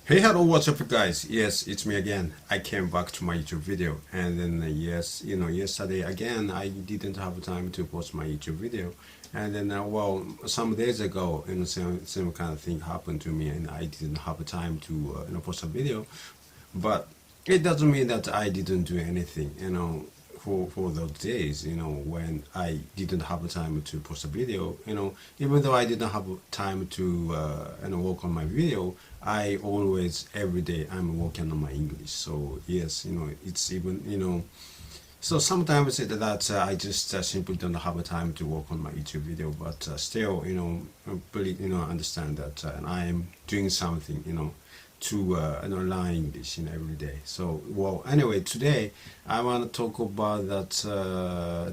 Hey, hello, what's up, guys? Yes, it's me again. I came back to my YouTube video, and then yes, yesterday again I didn't have time to post my YouTube video, and then some days ago, same kind of thing happened to me, and I didn't have time to post a video, but it doesn't mean that I didn't do anything, for those days, when I didn't have time to post a video, even though I didn't have time to, work on my video, I always, every day, I'm working on my English. So yes, it's even, so sometimes I just simply don't have time to work on my YouTube video, but still, really, understand that I am doing something, to learn English every day. So anyway, today I want to talk about that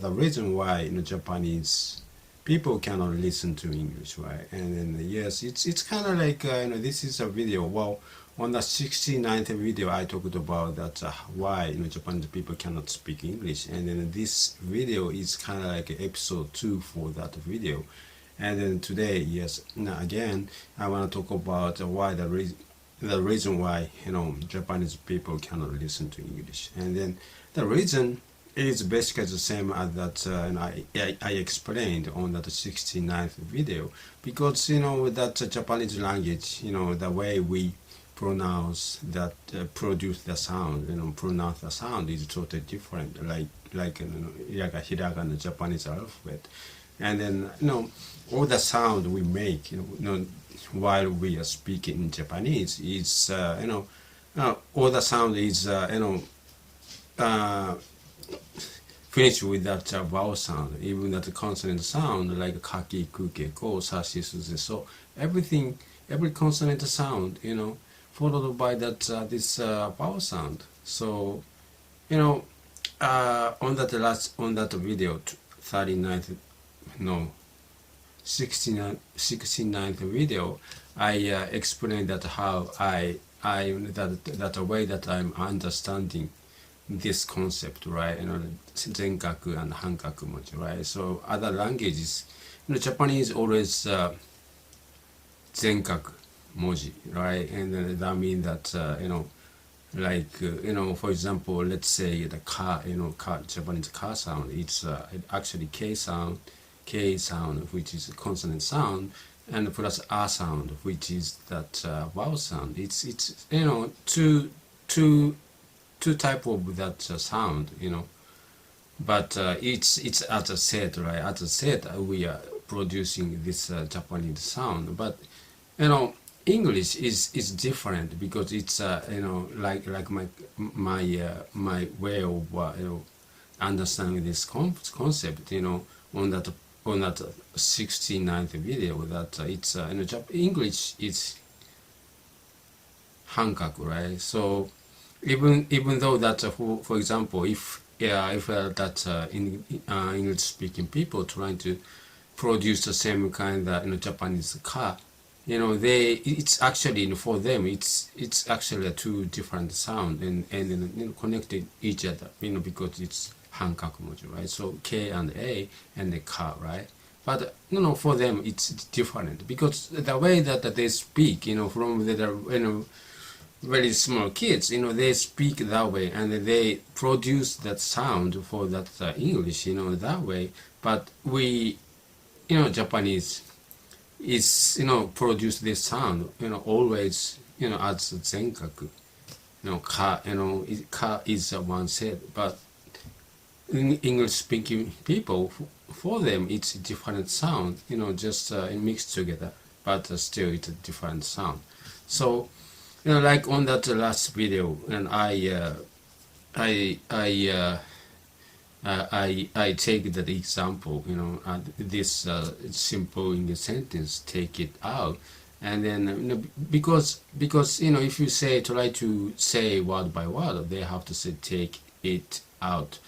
the reason why Japanese people cannot listen to English, right? And then yes, it's kind of like this is a video. On the 69th video, I talked about that why Japanese people cannot speak English, and then this video is kind of like episode 2 for that video. And then today, yes, now again, I want to talk about why the reason why Japanese people cannot listen to English, and then the reason is basically the same as that I explained on that 69th video, because that Japanese language, the way we pronounce that produce the sound, pronounce the sound is totally different, like hiragana Japanese alphabet, and then all the sound we make while we are speaking in Japanese is all the sound is finished with that vowel sound, even that consonant sound like kaki, kuke, ko, sashi, suze. So every consonant sound, followed by that this vowel sound. So on that video, 39th, 69th video, I explained that how that way that I'm understanding this concept, right? Zenkaku and Hankaku moji, right? So other languages, Japanese always Zenkaku moji, right? And that means that for example, let's say the ka, Japanese ka sound, it's actually K sound, which is a consonant sound, and plus a sound, which is that vowel sound. It's two type of that sound, but it's as I said, right? As I said, we are producing this Japanese sound, but English is different, because it's like my way of understanding this concept, on that 69th video, that it's English is Hankaku, right? So even though that for example, if that English speaking people trying to produce the same kind of Japanese ka, it's actually for them it's actually a two different sound, and connected each other, because it's Hankaku moji, right? So K and A and the ka, right? But for them it's different, because the way that they speak, from the very small kids, they speak that way, and they produce that sound for that English, that way. But we, Japanese is, produce this sound, always, as Zenkaku, ka, ka is one set, but English speaking people, for them it's a different sound, just mixed together, but still it's a different sound. So like on that last video, and I take that example, this simple English sentence, take it out, and then because if you try to say word by word, they have to say take it out.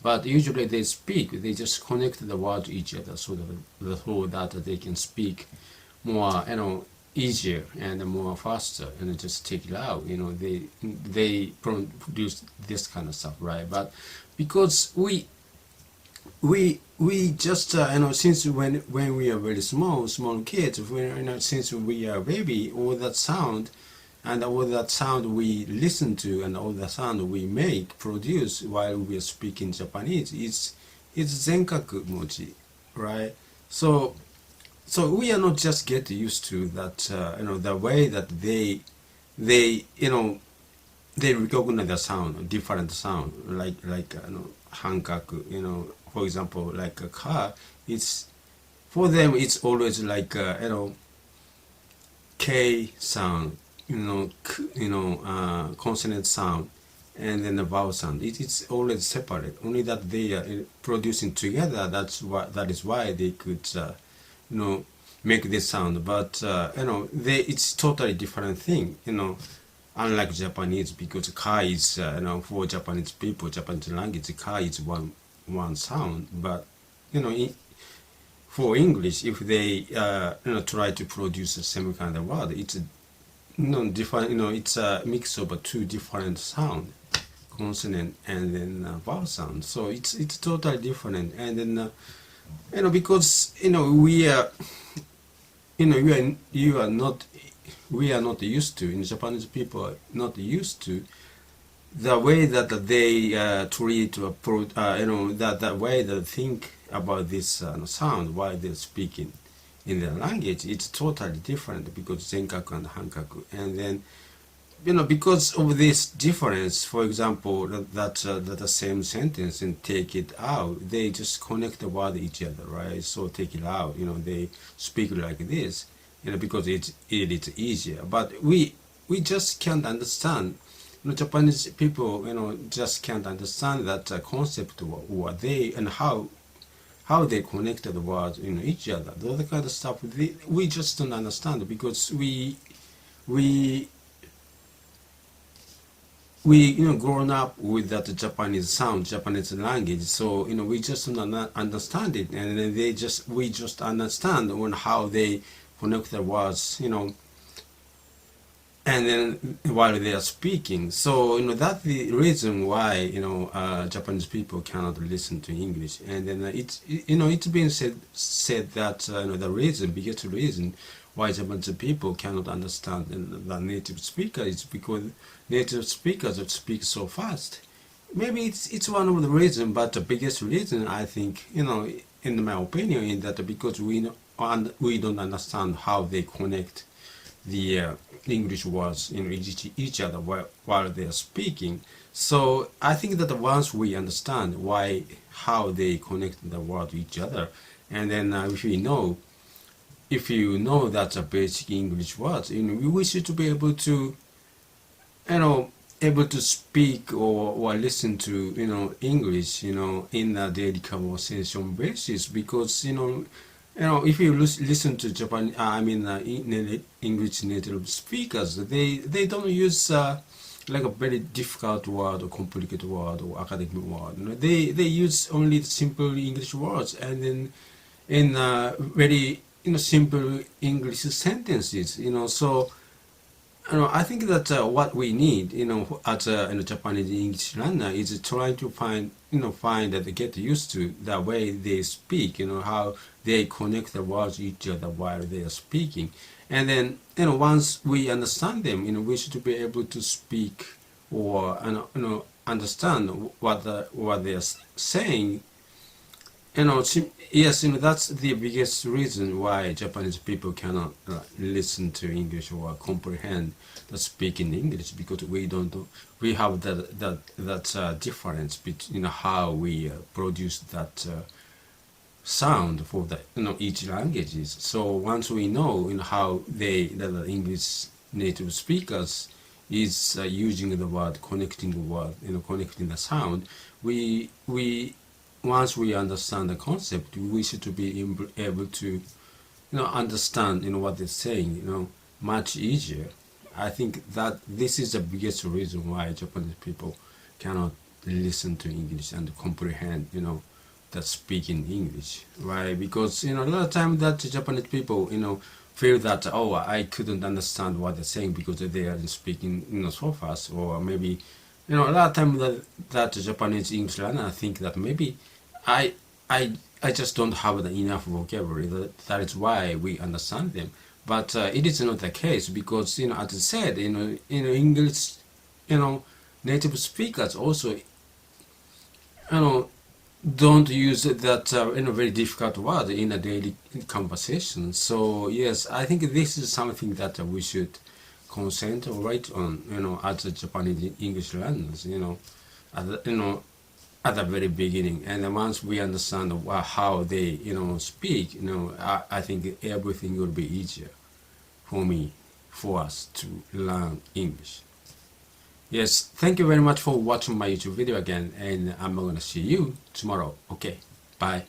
But usually they they just connect the word to each other, so that they can speak more, easier and more faster, and just take it out. They produce this kind of stuff, right? But because we just since when we are very small kids, since we are baby, all that sound and all that sound we listen to and all the sound we produce while we are speaking Japanese is zenkaku mochi, right? So we are not just get used to that, the way that they recognize the sound, different sound, like hankaku, for example, like a car, it's for them it's always like K sound, consonant sound, and then the vowel sound. It's always separate. Only that they are producing together. That is why they could, make this sound. But it's totally different thing. Unlike Japanese, because ka is, for Japanese people, Japanese language, ka is one sound. But for English, if they try to produce the same kind of word, it's different. It's a mix of two different sound, consonant and then vowel sound. So it's totally different. And then because we are we are not used to, in Japanese people are not used to the way that they treat that way they think about this sound while they're speaking in their language. It's totally different because zenkaku and hankaku. And then because of this difference, for example, that the same sentence and take it out, they just connect the word each other, right? So take it out, they speak like this, because it is easier. But we just can't understand. Japanese people, just can't understand that concept or they and how they connect the words, each other. Those kind of stuff we just don't understand because we grown up with that Japanese sound, Japanese language, so we just don't understand it, and then we just understand on how they connect the words, and then while they are speaking. So that's the reason why Japanese people cannot listen to English. And then it's been said that the biggest reason why Japanese people cannot understand the native speaker is because native speakers speak so fast. Maybe it's one of the reasons, but the biggest reason, I think, in my opinion, is that because we don't understand how they connect the English words each other while they are speaking. So I think that once we understand how they connect the word to each other, and then if you know that's a basic English words, we should be able to speak or listen to English in a daily conversation basis, because if you listen to English native speakers, they don't use like a very difficult word or complicated word or academic word. They use only simple English words, and then in very simple English sentences. So I think that what we need, as a Japanese English learner, is trying to find that get used to the way they speak, how they connect the words to each other while they are speaking. And then, once we understand them, we should be able to speak or, understand what they are saying. Yes, that's the biggest reason why Japanese people cannot listen to English or comprehend the speaking English, because we have that difference between how we produce that sound for the each languages. So once we know how the English native speakers is using the word, connecting the word, connecting the sound, once we understand the concept, we should be able to, understand, what they're saying, much easier. I think that this is the biggest reason why Japanese people cannot listen to English and comprehend, that speaking English, right? Because, a lot of times that Japanese people, feel that, I couldn't understand what they're saying because they are speaking, so fast, or maybe, a lot of times that Japanese English learner think that maybe I just don't have enough vocabulary. That is why we understand them. but it is not the case because as I said, English, native speakers also don't use that very difficult word in a daily conversation. So yes, I think this is something that we should concentrate on, as Japanese English learners, at the very beginning. And then once we understand how they, speak, I think everything will be easier for us to learn English. Yes, thank you very much for watching my YouTube video again, and I'm gonna see you tomorrow. Okay, bye.